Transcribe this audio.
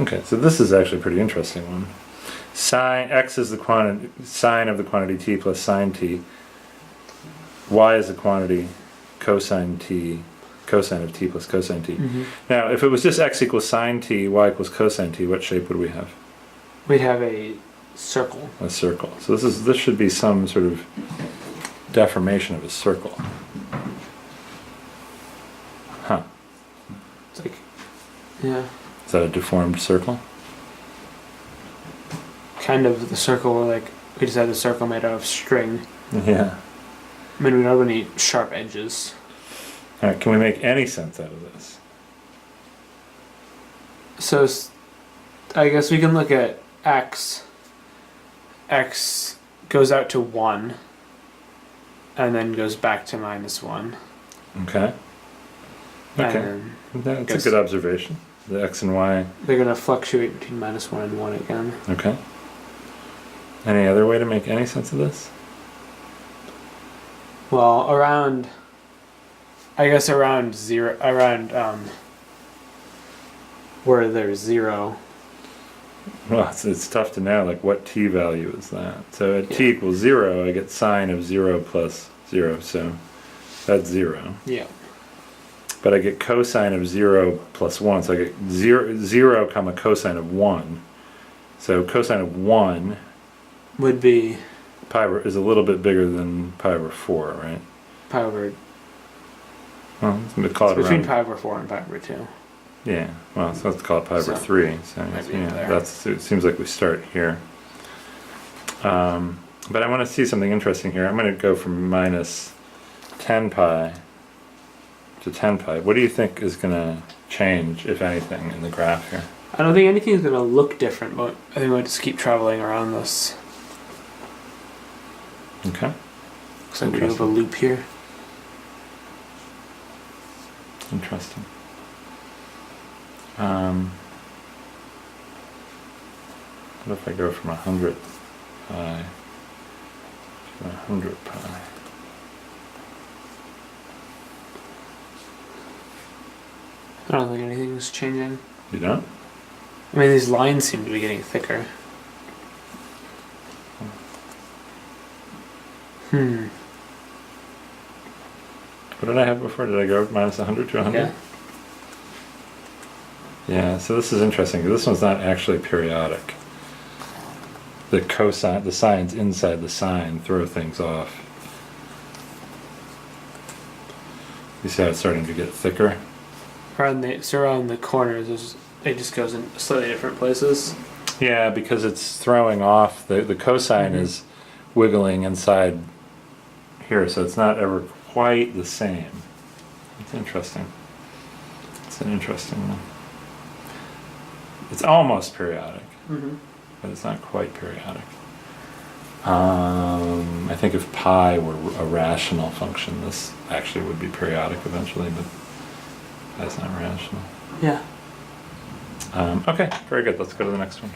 Okay, so this is actually a pretty interesting one. Sine x is the quantity, sine of the quantity t plus sine t. Y is the quantity cosine t, cosine of t plus cosine t. Now, if it was just x equals sine t, y equals cosine t, what shape would we have? We'd have a circle. A circle. So this should be some sort of deformation of a circle. Huh. It's like, yeah. Is that a deformed circle? Kind of the circle where, like, we just had a circle made out of string. Yeah. I mean, we don't have any sharp edges. Alright, can we make any sense out of this? So, I guess we can look at x. X goes out to 1, and then goes back to -1. Okay. Okay. And That's a good observation. The x and y. they're going to fluctuate between -1 and 1 again. Okay. Any other way to make any sense of this? Well, around 0, where there's 0. Well, it's tough to know, like, what t value is that? So at t equals 0, I get sine of 0 plus 0, so that's 0. Yeah. But I get cosine of 0 plus 1, so I get 0 comma cosine of 1. So cosine of 1 Would be pi is a little bit bigger than pi over 4, right? pi over... Well, let's call it between around. pi over 4 and pi over 2. Yeah, well, so let's call it pi over So, 3. So might be yeah, it seems like we start here. But I want to see something interesting here. I'm going to go from minus 10 pi to 10 pi. What do you think is going to change, if anything, in the graph here? I don't think anything's going to look different, but I think we'll just keep traveling around this. Okay. Looks like we have a loop here. Interesting. What if I go from 100 pi to 100 pi? I don't think anything's changing. You don't? I mean, these lines seem to be getting thicker. What did I have before? Did I go minus 100 to 100? Yeah. Yeah, so this is interesting. This one's not actually periodic. The cosine, the signs inside the sine throw things off. You see how it's starting to get thicker? Around the corners, it just goes in slightly different places. Yeah, because it's throwing off, the cosine is wiggling inside here, so it's not ever quite the same. It's interesting. It's an interesting one. It's almost periodic, but it's not quite periodic. I think if pi were a rational function, this actually would be periodic eventually, but that's not rational. Yeah. Okay, very good. Let's go to the next one.